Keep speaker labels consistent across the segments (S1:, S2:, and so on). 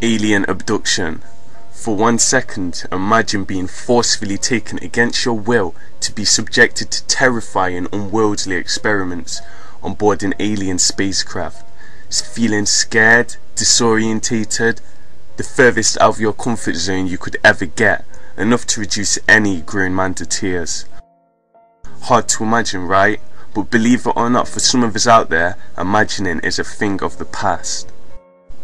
S1: Alien abduction. For 1 second, imagine being forcefully taken against your will to be subjected to terrifying, unworldly experiments on board an alien spacecraft. Feeling scared, disorientated, the furthest out of your comfort zone you could ever get, enough to reduce any grown man to tears. Hard to imagine, right? But believe it or not, for some of us out there, imagining is a thing of the past.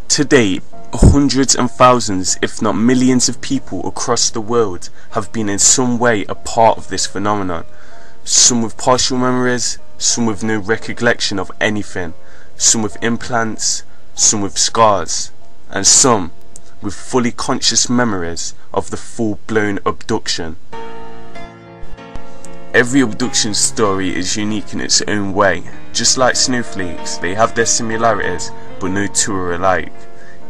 S1: To date, hundreds and thousands, if not millions of people across the world have been in some way a part of this phenomenon. Some with partial memories, some with no recollection of anything, some with implants, some with scars, and some with fully conscious memories of the full-blown abduction. Every abduction story is unique in its own way. Just like snowflakes, they have their similarities, but no two are alike.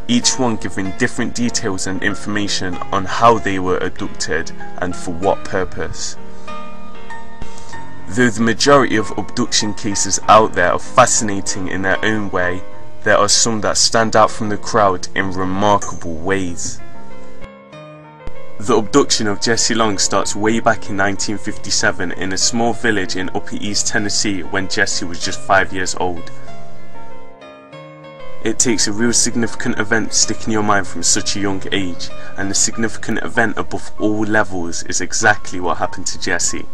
S1: Each one giving different details and information on how they were abducted and for what purpose. Though the majority of abduction cases out there are fascinating in their own way, there are some that stand out from the crowd in remarkable ways. The abduction of Jesse Long starts way back in 1957 in a small village in Upper East Tennessee when Jesse was just 5 years old. It takes a real significant event to stick in your mind from such a young age, and the significant event above all levels is exactly what happened to Jesse.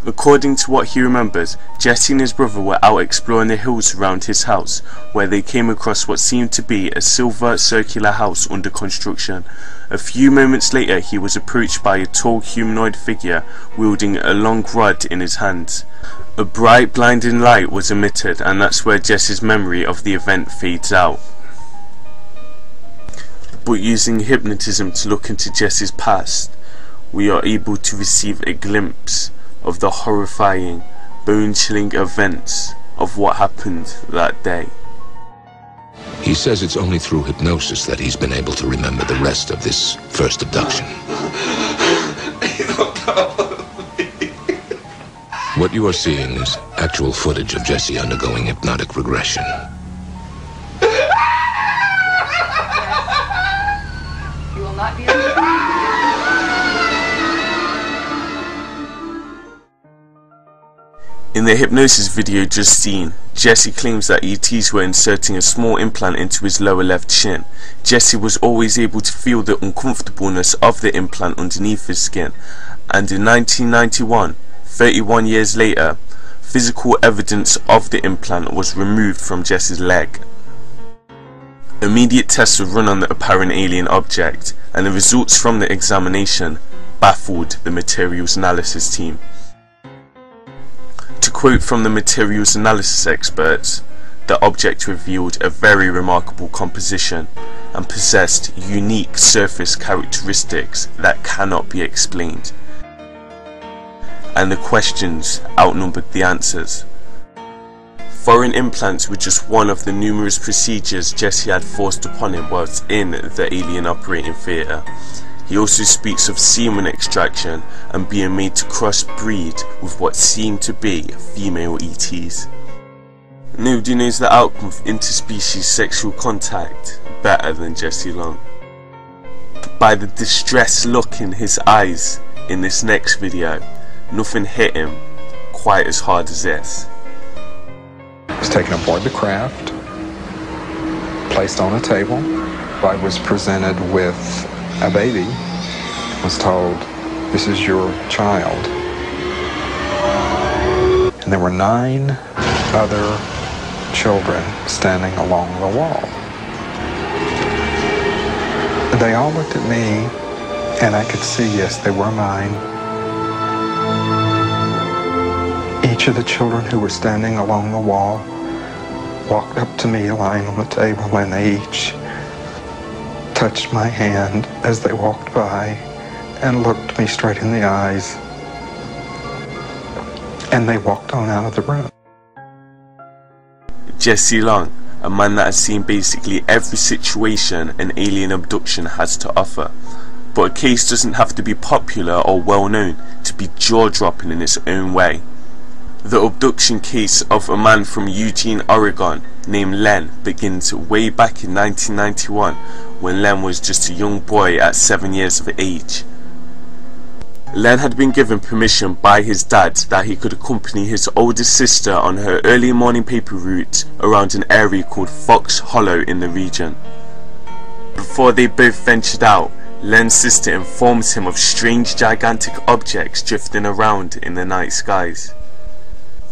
S1: According to what he remembers, Jesse and his brother were out exploring the hills around his house, where they came across what seemed to be a silver circular house under construction. A few moments later, he was approached by a tall humanoid figure wielding a long rod in his hands. A bright, blinding light was emitted, and that's where Jesse's memory of the event fades out. But using hypnotism to look into Jesse's past, we are able to receive a glimpse of the horrifying, bone-chilling events of what happened that day.
S2: He says it's only through hypnosis that he's been able to remember the rest of this first abduction. What you are seeing is actual footage of Jesse undergoing hypnotic regression.
S3: You will not be able to...
S1: In the hypnosis video just seen, Jesse claims that ETs were inserting a small implant into his lower left shin. Jesse was always able to feel the uncomfortableness of the implant underneath his skin, and in 1991, 31 years later, physical evidence of the implant was removed from Jesse's leg. Immediate tests were run on the apparent alien object, and the results from the examination baffled the materials analysis team. To quote from the materials analysis experts, the object revealed a very remarkable composition and possessed unique surface characteristics that cannot be explained. And the questions outnumbered the answers. Foreign implants were just one of the numerous procedures Jesse had forced upon him whilst in the alien operating theatre. He also speaks of semen extraction and being made to crossbreed with what seemed to be female ETs. Nobody knows the outcome of interspecies sexual contact better than Jesse Long. But by the distressed look in his eyes in this next video, nothing hit him quite as hard as this.
S4: He was taken aboard the craft, placed on a table. I was presented with a baby, was told, "This is your child." And there were 9 other children standing along the wall. They all looked at me, and I could see, yes, they were mine. Each of the children who were standing along the wall walked up to me lying on the table, and they each touched my hand as they walked by and looked me straight in the eyes, and they walked on out of the room.
S1: Jesse Long, a man that has seen basically every situation an alien abduction has to offer. But a case doesn't have to be popular or well known to be jaw-dropping in its own way. The abduction case of a man from Eugene, Oregon named Len begins way back in 1991 when Len was just a young boy at 7 years of age. Len had been given permission by his dad that he could accompany his older sister on her early morning paper route around an area called Fox Hollow in the region. Before they both ventured out, Len's sister informs him of strange gigantic objects drifting around in the night skies.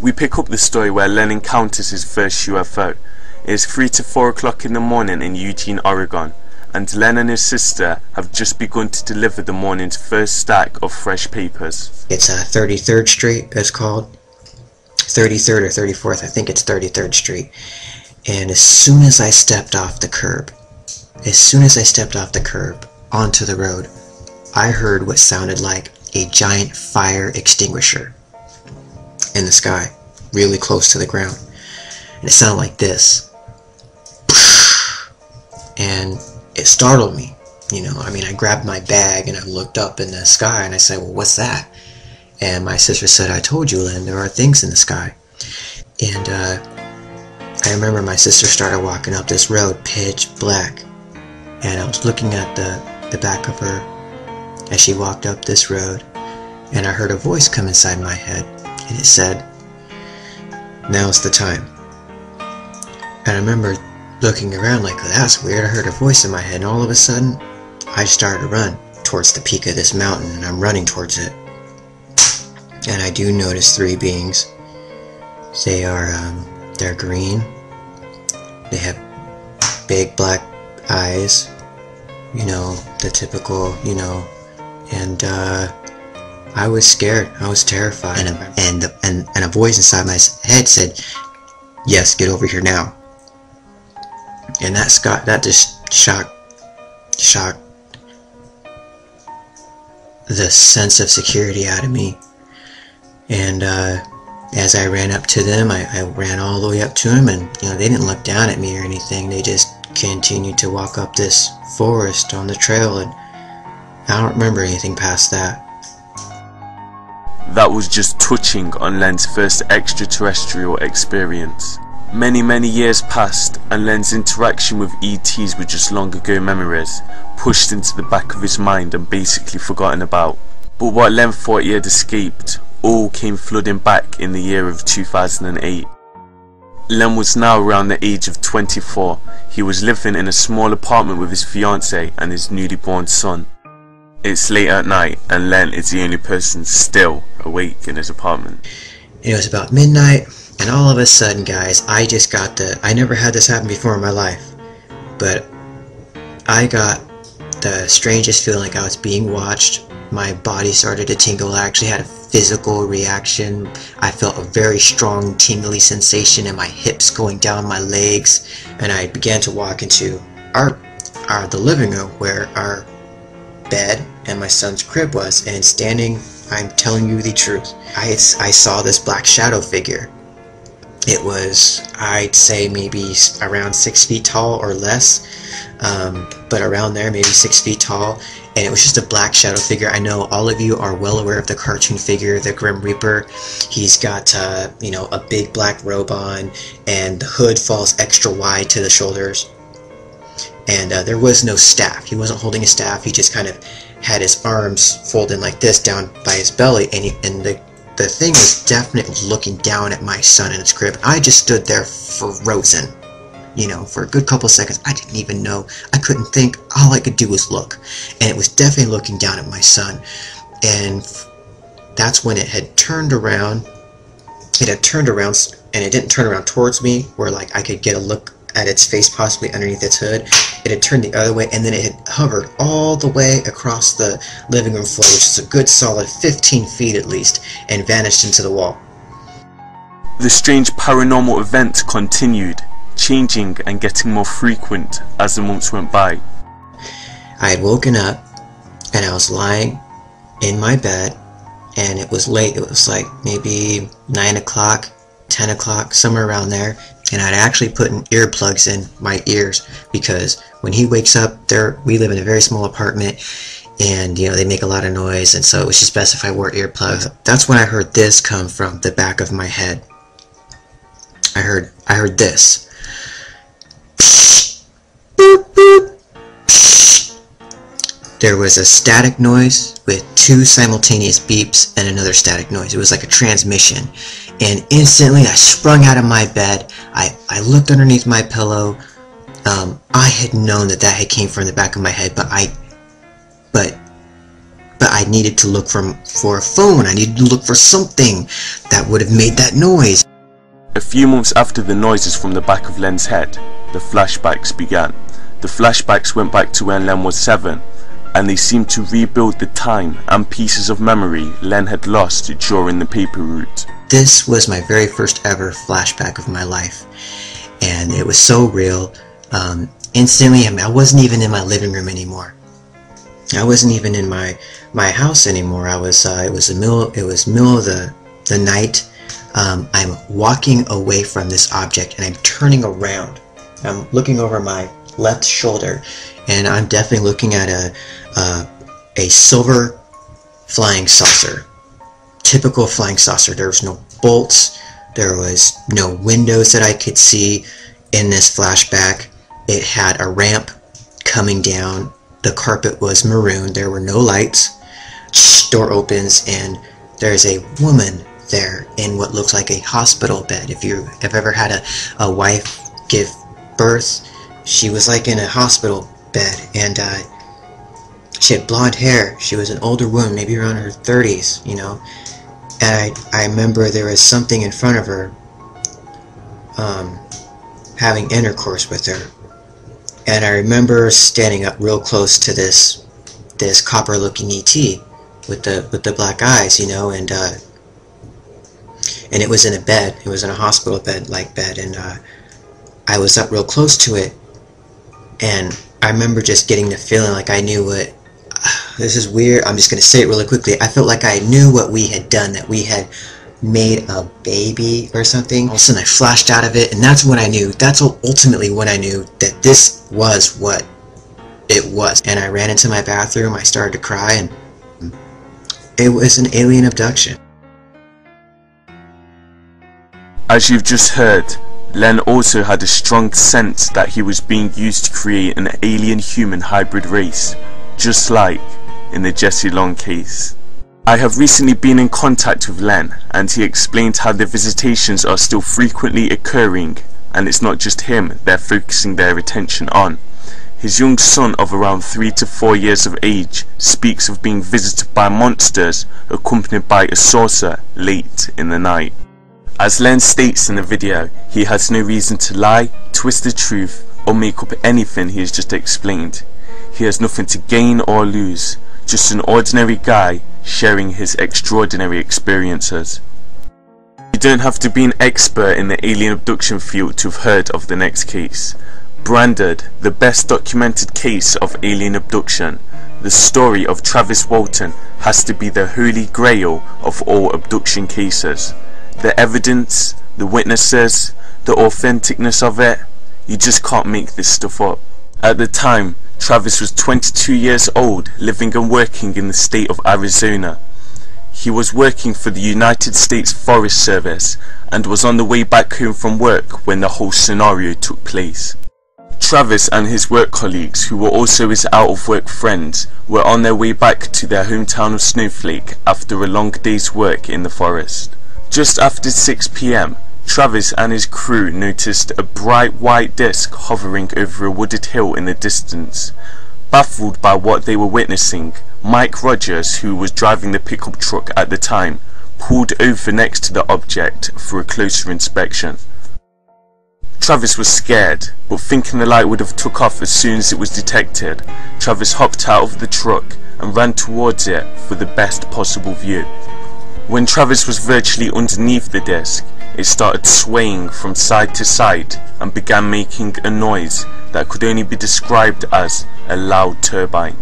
S1: We pick up the story where Len encounters his first UFO. It is 3 to 4 o'clock in the morning in Eugene, Oregon, and Len and his sister have just begun to deliver the morning's first stack of fresh papers.
S5: It's 33rd Street, it's called. 33rd or 34th, I think it's 33rd Street. And as soon as I stepped off the curb onto the road, I heard what sounded like a giant fire extinguisher in the sky, really close to the ground. And it sounded like this. And it startled me, you know. I mean, I grabbed my bag and I looked up in the sky and I said, well, what's that? And my sister said, I told you, Len, there are things in the sky. And I remember my sister started walking up this road, pitch black. And I was looking at the back of her as she walked up this road. And I heard a voice come inside my head. And it said, now's the time. And I remember looking around like, that's weird. I heard a voice in my head, and all of a sudden I started to run towards the peak of this mountain, and I'm running towards it. And I do notice 3 beings. They're green. They have big black eyes, you know, the typical, you know. And I was scared. I was terrified. And a voice inside my head said, yes, get over here now. And that just shocked the sense of security out of me. And as I ran up to them, I ran all the way up to them, and you know, they didn't look down at me or anything. They just continued to walk up this forest on the trail, and I don't remember anything past that.
S1: That was just touching on Len's first extraterrestrial experience. Many years passed, and Len's interaction with ETs were just long ago memories, pushed into the back of his mind and basically forgotten about. But what Len thought he had escaped all came flooding back in the year of 2008. Len was now around the age of 24. He was living in a small apartment with his fiancée and his newly born son. It's late at night, and Len is the only person still awake in his apartment.
S5: It was about midnight. And all of a sudden, guys, I never had this happen before in my life, but I got the strangest feeling like I was being watched. My body started to tingle. I actually had a physical reaction. I felt a very strong tingly sensation in my hips going down my legs, and I began to walk into the living room where our bed and my son's crib was, and standing, I'm telling you the truth, I saw this black shadow figure. It was, I'd say, maybe around 6 feet tall or less, but around there, maybe 6 feet tall, and it was just a black shadow figure. I know all of you are well aware of the cartoon figure, the Grim Reaper. He's got, you know, a big black robe on, and the hood falls extra wide to the shoulders, and there was no staff. He wasn't holding a staff. He just kind of had his arms folded like this down by his belly, and the thing was definitely looking down at my son in his crib. I just stood there frozen, you know, for a good couple of seconds. I didn't even know. I couldn't think. All I could do was look. And it was definitely looking down at my son. And that's when it had turned around. It had turned around, and it didn't turn around towards me where like I could get a look at its face possibly underneath its hood. It had turned the other way, and then it had hovered all the way across the living room floor, which is a good solid 15 feet at least, and vanished into the wall.
S1: The strange paranormal event continued, changing and getting more frequent as the months went by.
S5: I had woken up, and I was lying in my bed, and it was late. It was like maybe 9 o'clock, 10 o'clock, somewhere around there. And I'd actually put in earplugs in my ears, because when he wakes up, we live in a very small apartment, and you know, they make a lot of noise, and so it was just best if I wore earplugs. That's when I heard this come from the back of my head. I heard this. Boop, boop. There was a static noise with 2 simultaneous beeps and another static noise. It was like a transmission. And instantly I sprung out of my bed. I looked underneath my pillow. I had known that had came from the back of my head, but I needed to look for a phone. I needed to look for something that would have made that noise.
S1: A few months after the noises from the back of Len's head, the flashbacks began. The flashbacks went back to when Len was 7, and they seemed to rebuild the time and pieces of memory Len had lost during the paper route.
S5: This was my very first ever flashback of my life, and it was so real. Instantly, I mean, I wasn't even in my living room anymore. I wasn't even in my house anymore. It was middle of the night. I'm walking away from this object, and I'm turning around. I'm looking over my left shoulder, and I'm definitely looking at a silver flying saucer. Typical flying saucer. There was no bolts. There was no windows that I could see in this flashback. It had a ramp coming down. The carpet was maroon. There were no lights. Door opens, and there's a woman there in what looks like a hospital bed. If you have ever had a wife give birth, she was like in a hospital bed, and she had blonde hair. She was an older woman, maybe around her 30s, you know. And I remember there was something in front of her, having intercourse with her. And I remember standing up real close to this copper-looking ET with the black eyes, you know, and it was in a bed. It was in a hospital bed-like bed, and I was up real close to it, and I remember just getting the feeling like I knew what. This is weird. I'm just gonna say it really quickly. I felt like I knew what we had done, that we had made a baby or something. All of a sudden I flashed out of it, and that's when I knew. That's ultimately when I knew that this was what it was. And I ran into my bathroom. I started to cry, and it was an alien abduction.
S1: As you've just heard, Len also had a strong sense that he was being used to create an alien-human hybrid race, just like in the Jesse Long case. I have recently been in contact with Len, and he explained how the visitations are still frequently occurring, and it's not just him they're focusing their attention on. His young son of around 3 to 4 years of age speaks of being visited by monsters accompanied by a saucer late in the night. As Len states in the video, he has no reason to lie, twist the truth, or make up anything he has just explained. He has nothing to gain or lose, just an ordinary guy sharing his extraordinary experiences. You don't have to be an expert in the alien abduction field to have heard of the next case. Branded the best documented case of alien abduction, the story of Travis Walton has to be the holy grail of all abduction cases. The evidence, the witnesses, the authenticness of it, you just can't make this stuff up. At the time, Travis was 22 years old, living and working in the state of Arizona. He was working for the United States Forest Service and was on the way back home from work when the whole scenario took place. Travis and his work colleagues, who were also his out-of-work friends, were on their way back to their hometown of Snowflake after a long day's work in the forest. Just after 6 p.m, Travis and his crew noticed a bright white disc hovering over a wooded hill in the distance. Baffled by what they were witnessing, Mike Rogers, who was driving the pickup truck at the time, pulled over next to the object for a closer inspection. Travis was scared, but thinking the light would have took off as soon as it was detected, Travis hopped out of the truck and ran towards it for the best possible view. When Travis was virtually underneath the disc, it started swaying from side to side and began making a noise that could only be described as a loud turbine.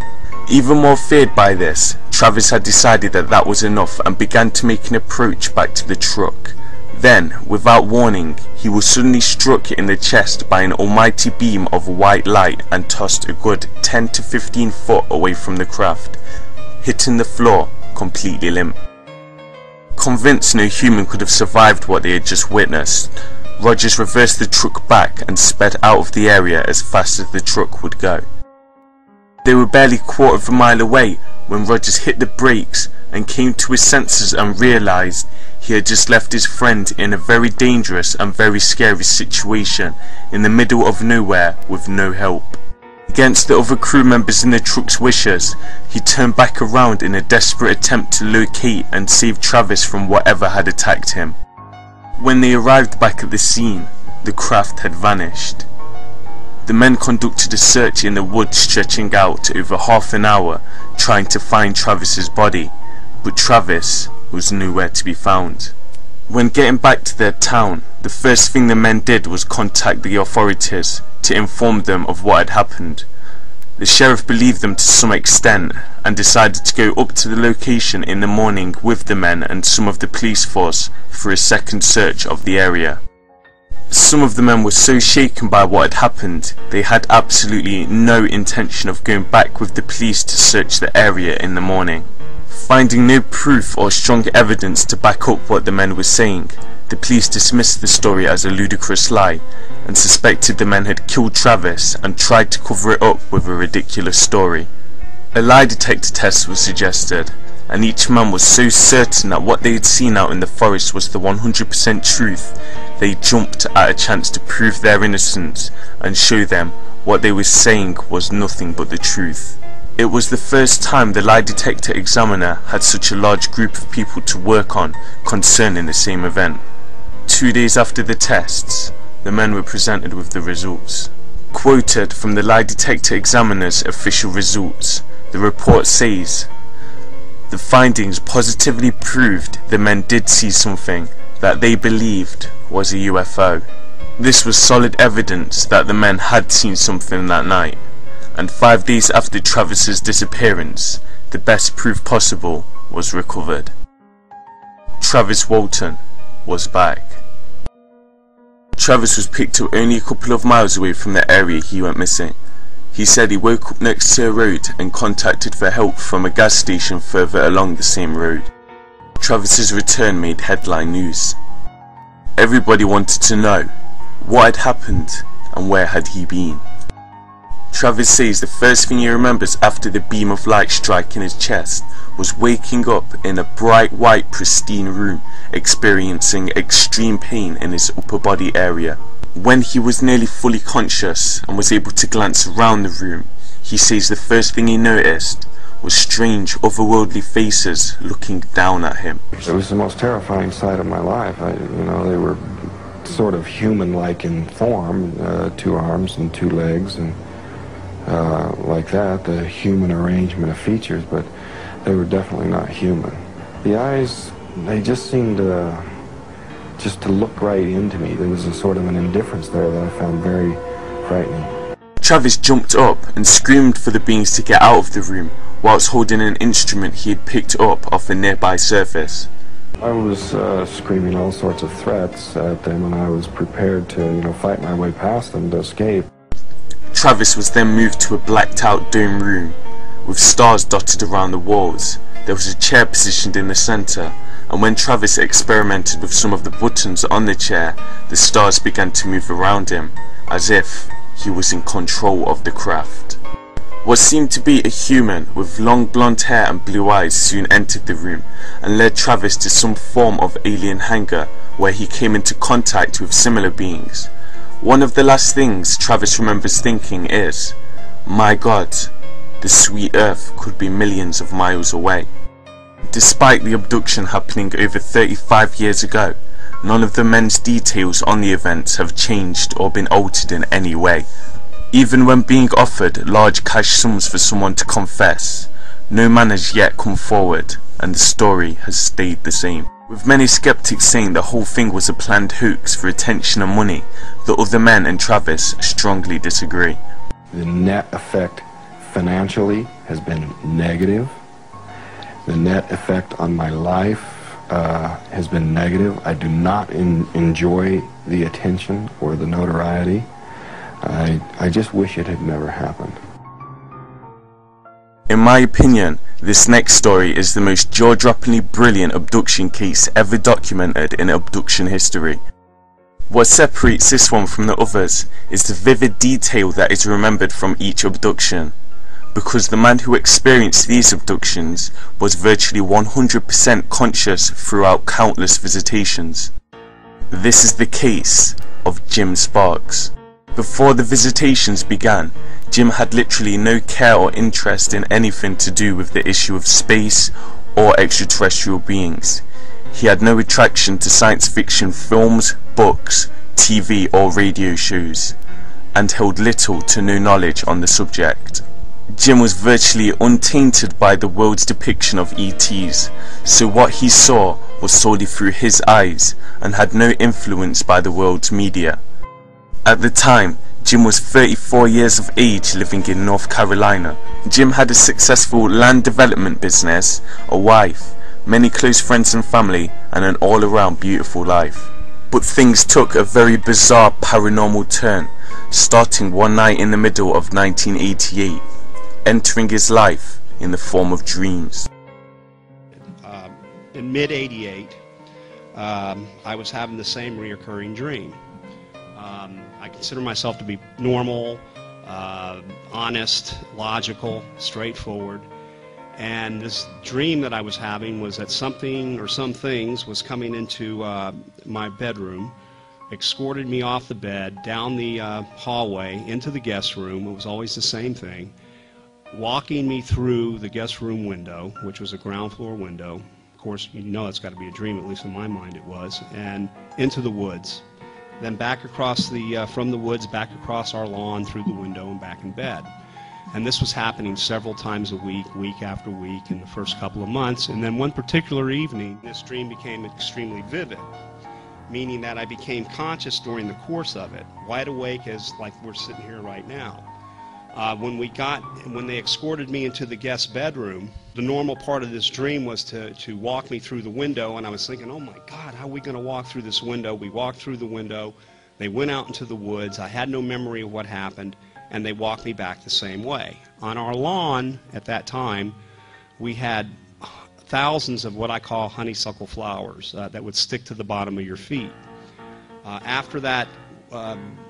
S1: Even more feared by this, Travis had decided that that was enough and began to make an approach back to the truck. Then, without warning, he was suddenly struck in the chest by an almighty beam of white light and tossed a good 10 to 15 foot away from the craft. hitting the floor completely limp. Convinced no human could have survived what they had just witnessed, Rogers reversed the truck back and sped out of the area as fast as the truck would go. They were barely a quarter of a mile away when Rogers hit the brakes and came to his senses and realised he had just left his friend in a very dangerous and very scary situation in the middle of nowhere with no help. Against the other crew members in the truck's wishes, he turned back around in a desperate attempt to locate and save Travis from whatever had attacked him. When they arrived back at the scene, the craft had vanished. The men conducted a search in the woods stretching out over half an hour trying to find Travis's body, but Travis was nowhere to be found. When getting back to their town, the first thing the men did was contact the authorities to inform them of what had happened. The sheriff believed them to some extent and decided to go up to the location in the morning with the men and some of the police force for a second search of the area. Some of the men were so shaken by what had happened, they had absolutely no intention of going back with the police to search the area in the morning. Finding no proof or strong evidence to back up what the men were saying, the police dismissed the story as a ludicrous lie and suspected the men had killed Travis and tried to cover it up with a ridiculous story. A lie detector test was suggested, and each man was so certain that what they had seen out in the forest was the 100% truth, they jumped at a chance to prove their innocence and show them what they were saying was nothing but the truth. It was the first time the lie detector examiner had such a large group of people to work on concerning the same event. 2 days after the tests, the men were presented with the results. Quoted from the lie detector examiner's official results, the report says, "The findings positively proved the men did see something that they believed was a UFO. This was solid evidence that the men had seen something that night, and 5 days after Travis's disappearance, the best proof possible was recovered. Travis Walton was back." Travis was picked up only a couple of miles away from the area he went missing. He said he woke up next to a road and contacted for help from a gas station further along the same road. Travis's return made headline news. Everybody wanted to know what had happened and where had he been. Travis says the first thing he remembers after the beam of light striking his chest was waking up in a bright white pristine room, experiencing extreme pain in his upper body area. When he was nearly fully conscious and was able to glance around the room, he says the first thing he noticed was strange otherworldly faces looking down at him.
S4: It was the most terrifying sight of my life. They were sort of human-like in form, 2 arms and 2 legs and like that, the human arrangement of features, but they were definitely not human. The eyes, they just seemed to look right into me. There was a sort of an indifference there that I found very frightening.
S1: Travis jumped up and screamed for the beings to get out of the room whilst holding an instrument he had picked up off a nearby surface.
S4: I was screaming all sorts of threats at them, and I was prepared to, fight my way past them to escape.
S1: Travis was then moved to a blacked out dome room with stars dotted around the walls. There was a chair positioned in the centre, and when Travis experimented with some of the buttons on the chair, the stars began to move around him, as if he was in control of the craft. What seemed to be a human with long blonde hair and blue eyes soon entered the room and led Travis to some form of alien hangar where he came into contact with similar beings. One of the last things Travis remembers thinking is, "My God, the sweet Earth could be millions of miles away." Despite the abduction happening over 35 years ago, none of the men's details on the events have changed or been altered in any way. Even when being offered large cash sums for someone to confess, no man has yet come forward and the story has stayed the same. With many skeptics saying the whole thing was a planned hoax for attention and money, the other men and Travis strongly disagree.
S4: The net effect financially has been negative. The net effect on my life has been negative. I do not enjoy the attention or the notoriety. I just wish it had never happened.
S1: In my opinion, This next story is the most jaw-droppingly brilliant abduction case ever documented in abduction history. What separates this one from the others is the vivid detail that is remembered from each abduction, because the man who experienced these abductions was virtually 100% conscious throughout countless visitations. This is the case of Jim Sparks. Before the visitations began, Jim had literally no care or interest in anything to do with the issue of space or extraterrestrial beings. He had no attraction to science fiction films, books, TV or radio shows, and held little to no knowledge on the subject. Jim was virtually untainted by the world's depiction of ETs, so what he saw was solely through his eyes and had no influence by the world's media. At the time, Jim was 34 years of age, living in North Carolina. Jim had a successful land development business, a wife, many close friends and family, and an all-around beautiful life. But things took a very bizarre paranormal turn, starting one night in the middle of 1988, entering his life in the form of dreams.
S6: In mid-88, I was having the same reoccurring dream. I consider myself to be normal, honest, logical, straightforward. And this dream that I was having was that something or some things was coming into my bedroom, escorted me off the bed, down the hallway, into the guest room. It was always the same thing. Walking me through the guest room window, which was a ground floor window. Of course, you know it's got to be a dream, at least in my mind it was. And into the woods. Then back across from the woods, back across our lawn, through the window, and back in bed. And this was happening several times a week, week after week, in the first couple of months. And then one particular evening, this dream became extremely vivid, meaning that I became conscious during the course of it, wide awake as like we're sitting here right now. When they escorted me into the guest bedroom, the normal part of this dream was to walk me through the window, and I was thinking, oh my God, how are we going to walk through this window? We walked through the window, they went out into the woods, I had no memory of what happened, and they walked me back the same way. On our lawn at that time, we had thousands of what I call honeysuckle flowers that would stick to the bottom of your feet. After that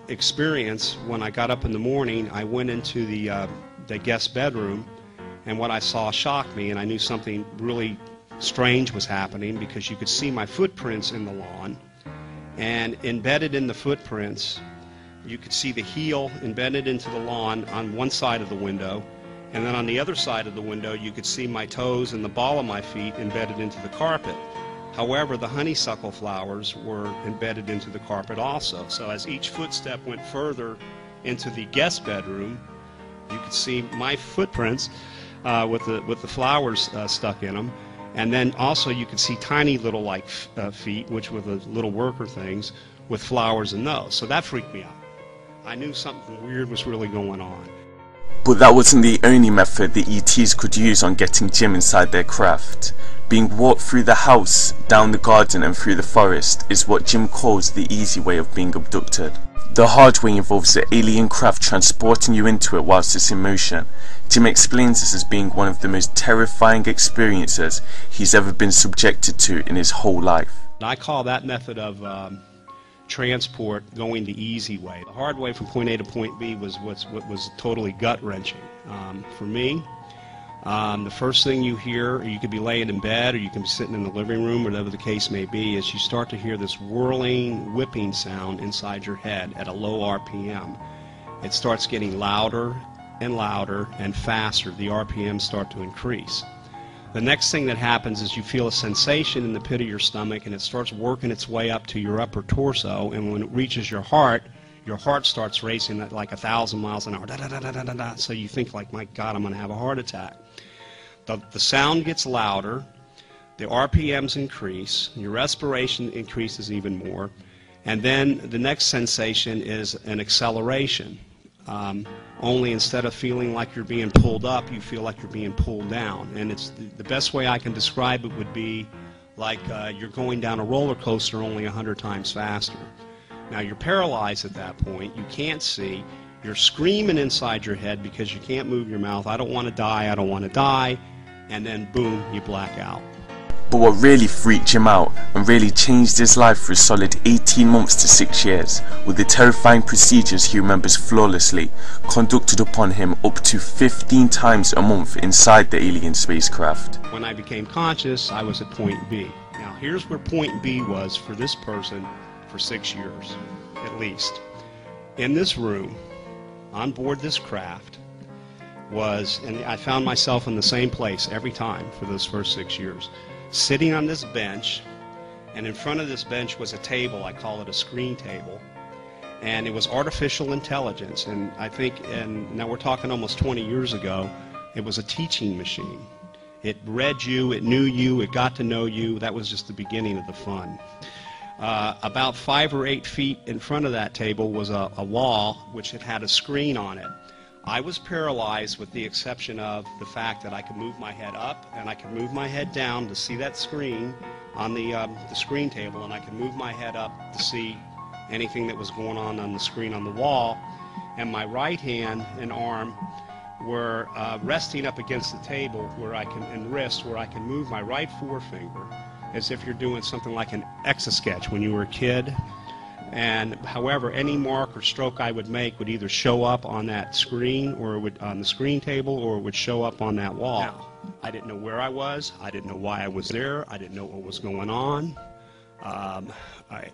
S6: experience, when I got up in the morning, I went into the guest bedroom, and what I saw shocked me, and I knew something really strange was happening, because you could see my footprints in the lawn, and embedded in the footprints you could see the heel embedded into the lawn on one side of the window, and then on the other side of the window you could see my toes and the ball of my feet embedded into the carpet. However, the honeysuckle flowers were embedded into the carpet also. So as each footstep went further into the guest bedroom, you could see my footprints with the flowers stuck in them. And then also you could see tiny little feet, which were the little worker things, with flowers in those. So that freaked me out. I knew something weird was really going on.
S1: But that wasn't the only method the ETs could use on getting Jim inside their craft. Being walked through the house, down the garden and through the forest is what Jim calls the easy way of being abducted. The hard way involves the alien craft transporting you into it whilst it's in motion. Jim explains this as being one of the most terrifying experiences he's ever been subjected to in his whole life.
S6: I call that method of transport going the easy way. The hard way from point A to point B was what was totally gut-wrenching. For me, the first thing you hear, you could be laying in bed or you can be sitting in the living room, whatever the case may be, is you start to hear this whirling, whipping sound inside your head at a low RPM. It starts getting louder and louder and faster. The RPMs start to increase. The next thing that happens is you feel a sensation in the pit of your stomach, and it starts working its way up to your upper torso, and when it reaches your heart starts racing at like 1,000 miles an hour. Da, da, da, da, da, da. So you think like, my God, I'm going to have a heart attack. The sound gets louder, the RPMs increase, your respiration increases even more, and then the next sensation is an acceleration. Only instead of feeling like you're being pulled up, you feel like you're being pulled down. And it's the best way I can describe it would be like you're going down a roller coaster only 100 times faster. Now you're paralyzed at that point. You can't see. You're screaming inside your head because you can't move your mouth. I don't want to die. I don't want to die. and then boom, you black out.
S1: But what really freaked him out and really changed his life for a solid 18 months to 6 years were the terrifying procedures he remembers flawlessly, conducted upon him up to 15 times a month inside the alien spacecraft.
S6: When I became conscious, I was at point B. Now here's where point B was for this person for 6 years, at least. In this room, on board this craft, and I found myself in the same place every time for those first 6 years. Sitting on this bench, and in front of this bench was a table, I call it a screen table, and it was artificial intelligence, and I think, and now we're talking almost 20 years ago, it was a teaching machine. It read you, it knew you, it got to know you. That was just the beginning of the fun. About 5 or 8 feet in front of that table was a wall which had a screen on it. I was paralyzed with the exception of the fact that I could move my head up and I could move my head down to see that screen on the screen table, and I could move my head up to see anything that was going on the screen on the wall, and my right hand and arm were resting up against the table and wrist where I can move my right forefinger as if you're doing something like an Etch-a-Sketch when you were a kid. And however, any mark or stroke I would make would either show up on that screen or it would on the screen table, or it would show up on that wall. Now, I didn't know where I was. I didn't know why I was there. I didn't know what was going on. My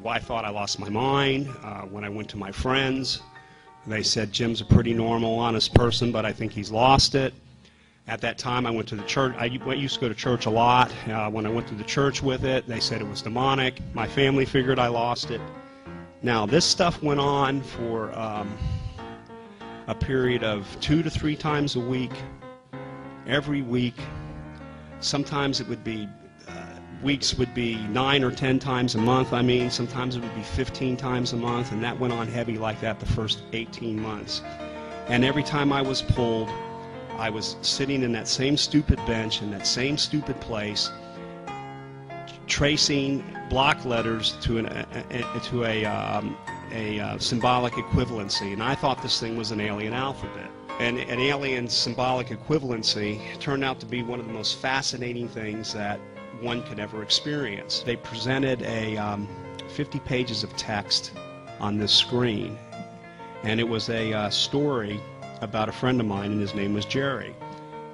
S6: wife thought I lost my mind. When I went to my friends, they said, Jim's a pretty normal, honest person, but I think he's lost it. At that time, I went to the church. I used to go to church a lot. When I went to the church with it, they said it was demonic. My family figured I lost it. Now, this stuff went on for a period of 2 to 3 times a week, every week. Sometimes it would be, weeks would be 9 or 10 times a month. I mean, sometimes it would be 15 times a month, and that went on heavy like that the first 18 months. And every time I was pulled, I was sitting in that same stupid bench in that same stupid place, tracing block letters to a symbolic equivalency, and I thought this thing was an alien alphabet. And an alien symbolic equivalency turned out to be one of the most fascinating things that one could ever experience. They presented 50 pages of text on this screen, and it was a story about a friend of mine, and his name was Jerry,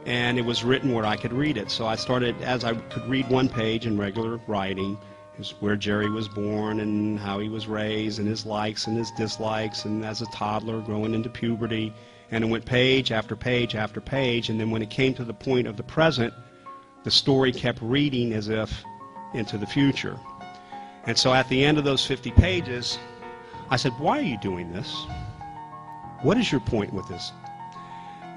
S6: and it was written where I could read it. So I started, as I could read one page in regular writing, is where Jerry was born and how he was raised and his likes and his dislikes, and as a toddler growing into puberty, and it went page after page after page, and then when it came to the point of the present, the story kept reading as if into the future. And so at the end of those 50 pages, I said, why are you doing this? What is your point with this?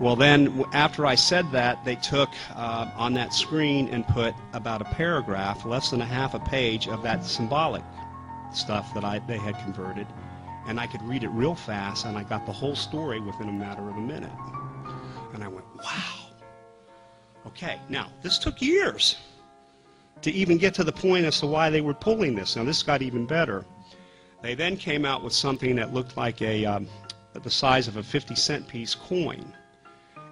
S6: Well, then, after I said that, they took on that screen and put about a paragraph, less than a half a page, of that symbolic stuff that they had converted, and I could read it real fast, and I got the whole story within a matter of a minute. And I went, wow. Okay, now, this took years to even get to the point as to why they were pulling this. Now, this got even better. They then came out with something that looked like the size of a 50-cent piece coin,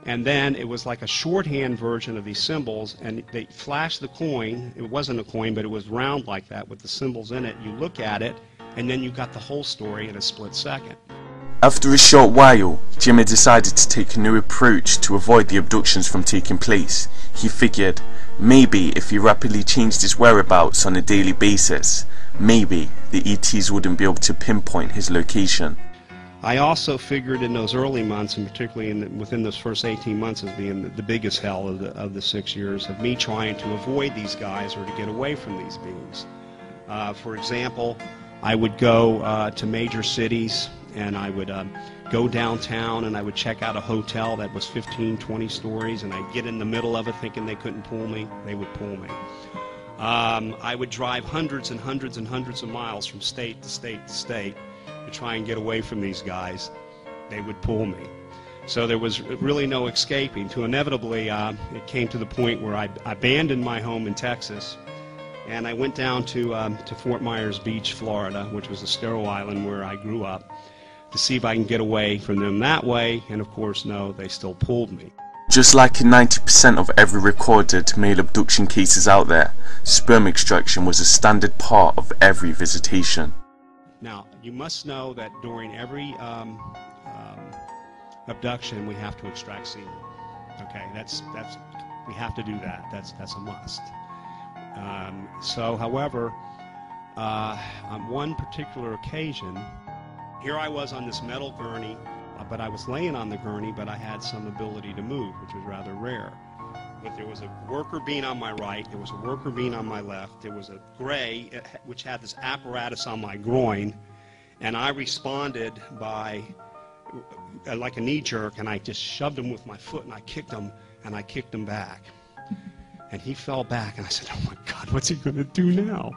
S6: and then it was like a shorthand version of these symbols, and they flashed the coin. It wasn't a coin, but it was round like that with the symbols in it. You look at it, and then you got the whole story in a split second.
S1: After a short while, Jimmy decided to take a new approach to avoid the abductions from taking place. He figured maybe if he rapidly changed his whereabouts on a daily basis, maybe the ETs wouldn't be able to pinpoint his location.
S6: I also figured in those early months, and particularly within those first 18 months, as being the biggest hell of the 6 years of me trying to avoid these guys or to get away from these beings. For example, I would go to major cities, and I would go downtown, and I would check out a hotel that was 15, 20 stories, and I'd get in the middle of it thinking they couldn't pull me. They would pull me. I would drive hundreds and hundreds and hundreds of miles from state to state to state to try and get away from these guys. They would pull me. So there was really no escaping. To inevitably, it came to the point where I abandoned my home in Texas, and I went down to Fort Myers Beach, Florida, which was a sterile island where I grew up, to see if I can get away from them that way, and of course, no, they still pulled me.
S1: Just like in 90% of every recorded male abduction cases out there, sperm extraction was a standard part of every visitation.
S6: Now, you must know that during every abduction, we have to extract semen. Okay, we have to do that. That's a must. However, on one particular occasion, here I was on this metal gurney, but I was laying on the gurney, but I had some ability to move, which was rather rare. But there was a worker being on my right, there was a worker being on my left, there was a gray, which had this apparatus on my groin, and I responded by, like a knee jerk, and I just shoved him with my foot, and I kicked him back. And he fell back, and I said, oh my God, what's he going to do now?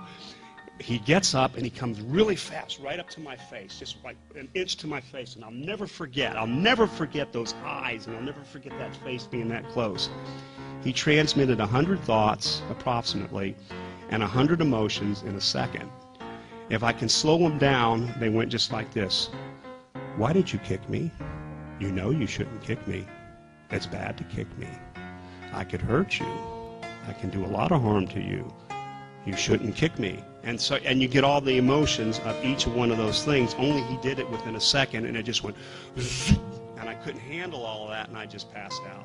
S6: He gets up, and he comes really fast, right up to my face, just like an inch to my face, and I'll never forget those eyes, and I'll never forget that face being that close. He transmitted 100 thoughts, approximately, and 100 emotions in a second. If I can slow them down, they went just like this. Why did you kick me? You know you shouldn't kick me. It's bad to kick me. I could hurt you. I can do a lot of harm to you. You shouldn't kick me. And you get all the emotions of each one of those things, only he did it within a second, and it just went, and I couldn't handle all of that, and I just passed out.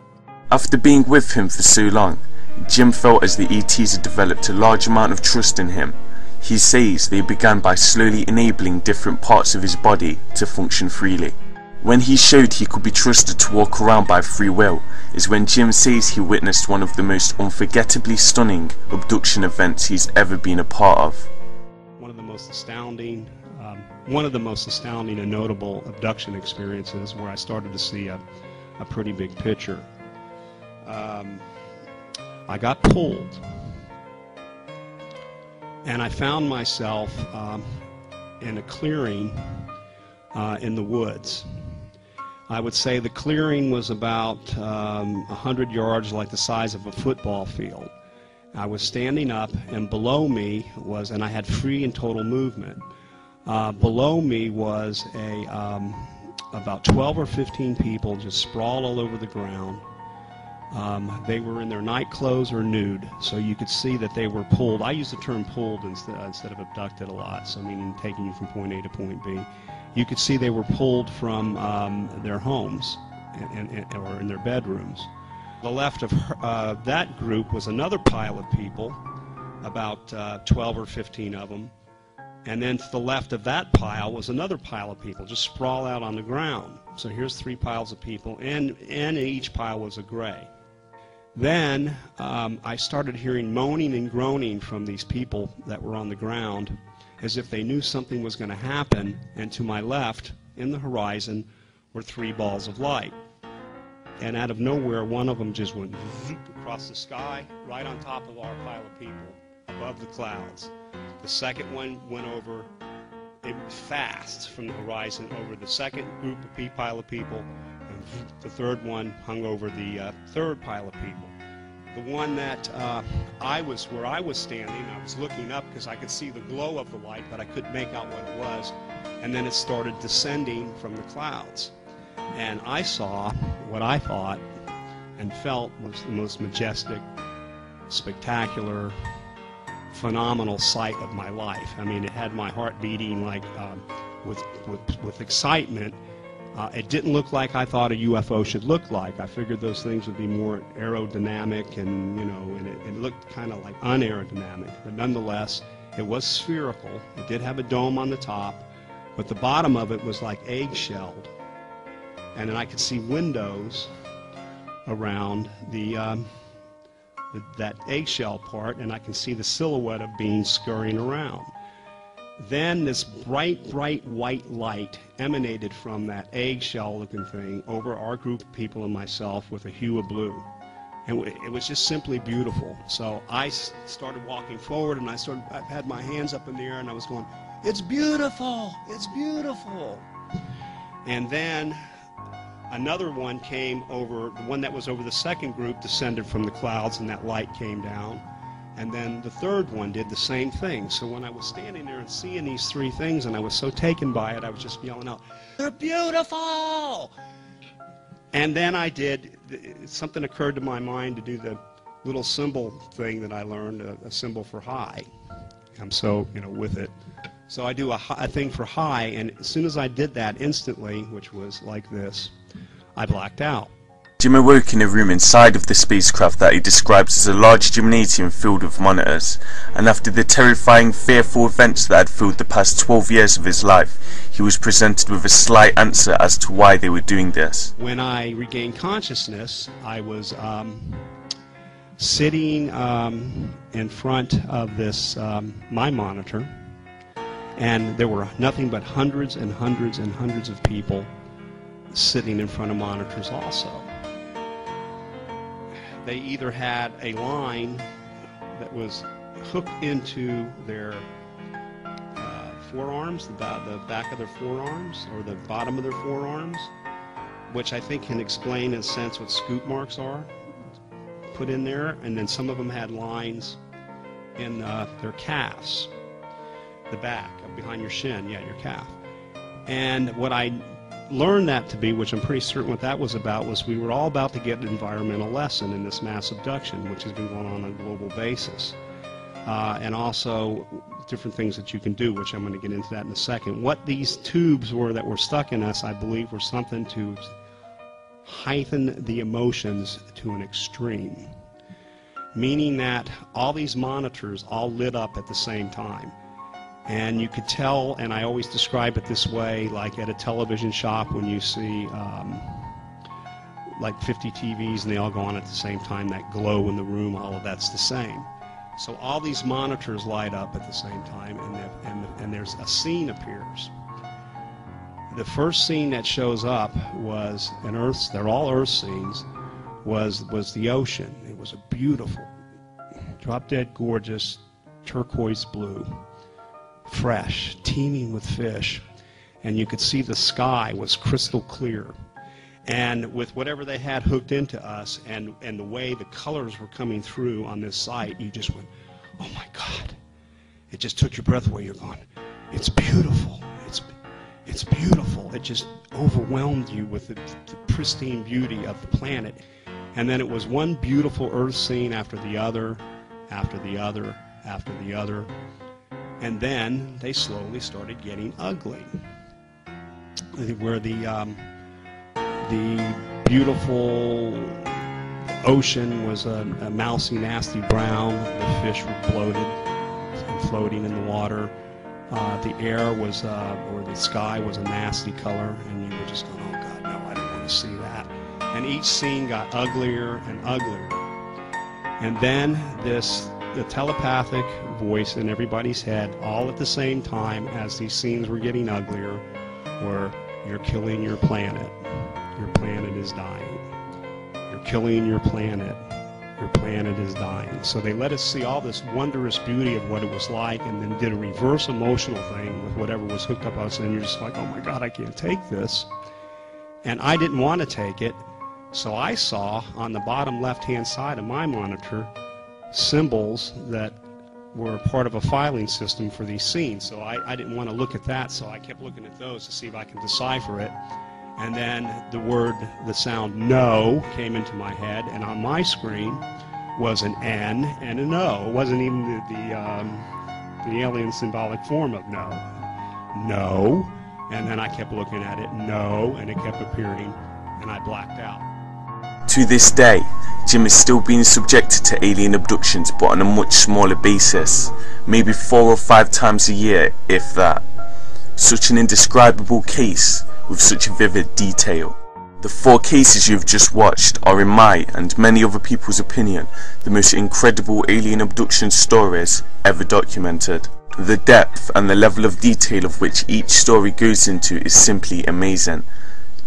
S1: After being with him for so long, Jim felt as the ETs had developed a large amount of trust in him. He says they began by slowly enabling different parts of his body to function freely. When he showed he could be trusted to walk around by free will is when Jim says he witnessed one of the most unforgettably stunning abduction events he's ever been a part of.
S6: One of the most astounding and notable abduction experiences where I started to see a pretty big picture. I got pulled, and I found myself in a clearing in the woods. I would say the clearing was about 100 yards, like the size of a football field. I was standing up, and below me was, and I had free and total movement. Below me was about 12 or 15 people just sprawled all over the ground. They were in their night clothes or nude, so you could see that they were pulled. I use the term pulled instead of abducted a lot, so meaning taking you from point A to point B. You could see they were pulled from their homes or in their bedrooms. The left of that group was another pile of people, about 12 or 15 of them. And then to the left of that pile was another pile of people, just sprawl out on the ground. So here's 3 piles of people, and in each pile was a gray. Then I started hearing moaning and groaning from these people that were on the ground, as if they knew something was going to happen, and to my left, in the horizon, were 3 balls of light. And out of nowhere, one of them just went across the sky, right on top of our pile of people, above the clouds. The second one went over fast from the horizon over the second group of pile of people, and the third one hung over the third pile of people. The one that where I was standing, I was looking up because I could see the glow of the light, but I couldn't make out what it was. And then it started descending from the clouds. And I saw what I thought and felt was the most majestic, spectacular, phenomenal sight of my life. I mean, it had my heart beating like with excitement. It didn't look like I thought a UFO should look like. I figured those things would be more aerodynamic, and and it looked kind of like unaerodynamic. But nonetheless, it was spherical. It did have a dome on the top, but the bottom of it was like egg-shelled. And then I could see windows around that eggshell part, and I can see the silhouette of beings scurrying around. Then this bright, bright white light emanated from that eggshell-looking thing over our group of people and myself with a hue of blue. And it was just simply beautiful. So I started walking forward, and I had my hands up in the air, and I was going, "It's beautiful! It's beautiful!" And then another one came over, the one that was over the second group descended from the clouds, and that light came down. And then the third one did the same thing. So when I was standing there and seeing these 3 things, and I was so taken by it, I was just yelling out, "They're beautiful!" And then I did, something occurred to my mind to do the little symbol thing that I learned, a symbol for high. I'm so, with it. So I do a thing for high, and as soon as I did that instantly, which was like this, I blacked out.
S1: Jim awoke in a room inside of the spacecraft that he describes as a large gymnasium filled with monitors, and after the terrifying, fearful events that had filled the past 12 years of his life, he was presented with a slight answer as to why they were doing this.
S6: When I regained consciousness, I was sitting in front of this, my monitor, and there were nothing but hundreds and hundreds and hundreds of people sitting in front of monitors also. They either had a line that was hooked into their forearms, the back of their forearms, or the bottom of their forearms, which I think can explain in a sense what scoop marks are put in there, and then some of them had lines in their calves, the back, behind your shin, yeah, your calf. And what I learned that to be, which I'm pretty certain what that was about, was we were all about to get an environmental lesson in this mass abduction, which has been going on a global basis. And also different things that you can do, which I'm going to get into that in a second. What these tubes were that were stuck in us, I believe, were something to heighten the emotions to an extreme. Meaning that all these monitors all lit up at the same time. And you could tell, and I always describe it this way, like at a television shop when you see like 50 TVs and they all go on at the same time, that glow in the room, all of that's the same. So all these monitors light up at the same time, and there's a scene appears. The first scene that shows up was an Earth, they're all Earth scenes, was the ocean. It was a beautiful, drop-dead gorgeous, turquoise blue, fresh, teeming with fish, and you could see the sky was crystal clear. And with whatever they had hooked into us, and the way the colors were coming through on this site, you just went, oh my God. It just took your breath away. You're going, it's beautiful. It's beautiful. It just overwhelmed you with the pristine beauty of the planet. And then it was one beautiful Earth scene after the other, after the other, after the other. And then they slowly started getting ugly. Where the beautiful ocean was a mousy, nasty brown. The fish were bloated and floating in the water. The air was, or the sky was a nasty color, and you were just going, oh God, no, I don't want to see that. And each scene got uglier and uglier. And then the telepathic voice in everybody's head, all at the same time as these scenes were getting uglier, were, you're killing your planet. Your planet is dying. You're killing your planet. Your planet is dying. So they let us see all this wondrous beauty of what it was like, and then did a reverse emotional thing with whatever was hooked up us, and you're just like, oh my God, I can't take this. And I didn't want to take it, so I saw on the bottom left-hand side of my monitor symbols that were part of a filing system for these scenes. So I didn't want to look at that, so I kept looking at those to see if I can decipher it. And then the sound no came into my head, and on my screen was an N and an O. It wasn't even the alien symbolic form of no. No. And then I kept looking at it, no, and it kept appearing, and I blacked out.
S1: To this day, Jim is still being subjected to alien abductions, but on a much smaller basis, maybe 4 or 5 times a year, if that. Such an indescribable case with such vivid detail. The 4 cases you've just watched are, in my and many other people's opinion, the most incredible alien abduction stories ever documented. The depth and the level of detail of which each story goes into is simply amazing.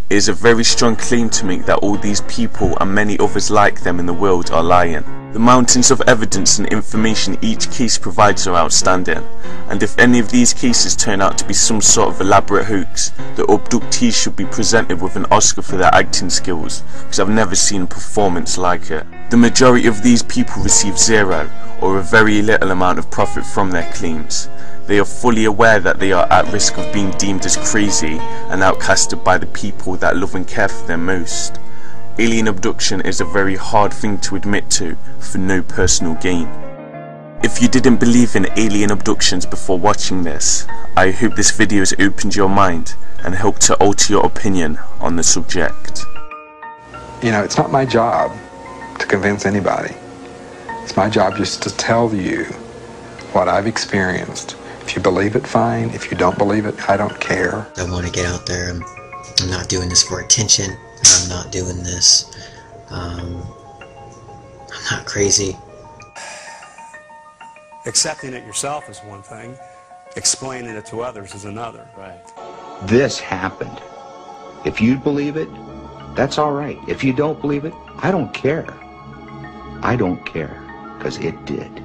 S1: It is a very strong claim to make that all these people and many others like them in the world are lying. The mountains of evidence and information each case provides are outstanding, and if any of these cases turn out to be some sort of elaborate hoax, the abductees should be presented with an Oscar for their acting skills, because I've never seen a performance like it. The majority of these people receive zero or a very little amount of profit from their claims. They are fully aware that they are at risk of being deemed as crazy and outcasted by the people that love and care for them most. alien abduction is a very hard thing to admit to for no personal gain. If you didn't believe in alien abductions before watching this, I hope this video has opened your mind and helped to alter your opinion on the subject.
S4: You know, it's not my job to convince anybody. It's my job just to tell you what I've experienced. If you believe it, fine. If you don't believe it, I don't care.
S5: I want to get out there. I'm not doing this for attention. I'm not doing this. I'm not crazy.
S7: Accepting it yourself is one thing. Explaining it to others is another. Right.
S8: This happened. If you believe it, that's all right. If you don't believe it, I don't care. I don't care, because it did.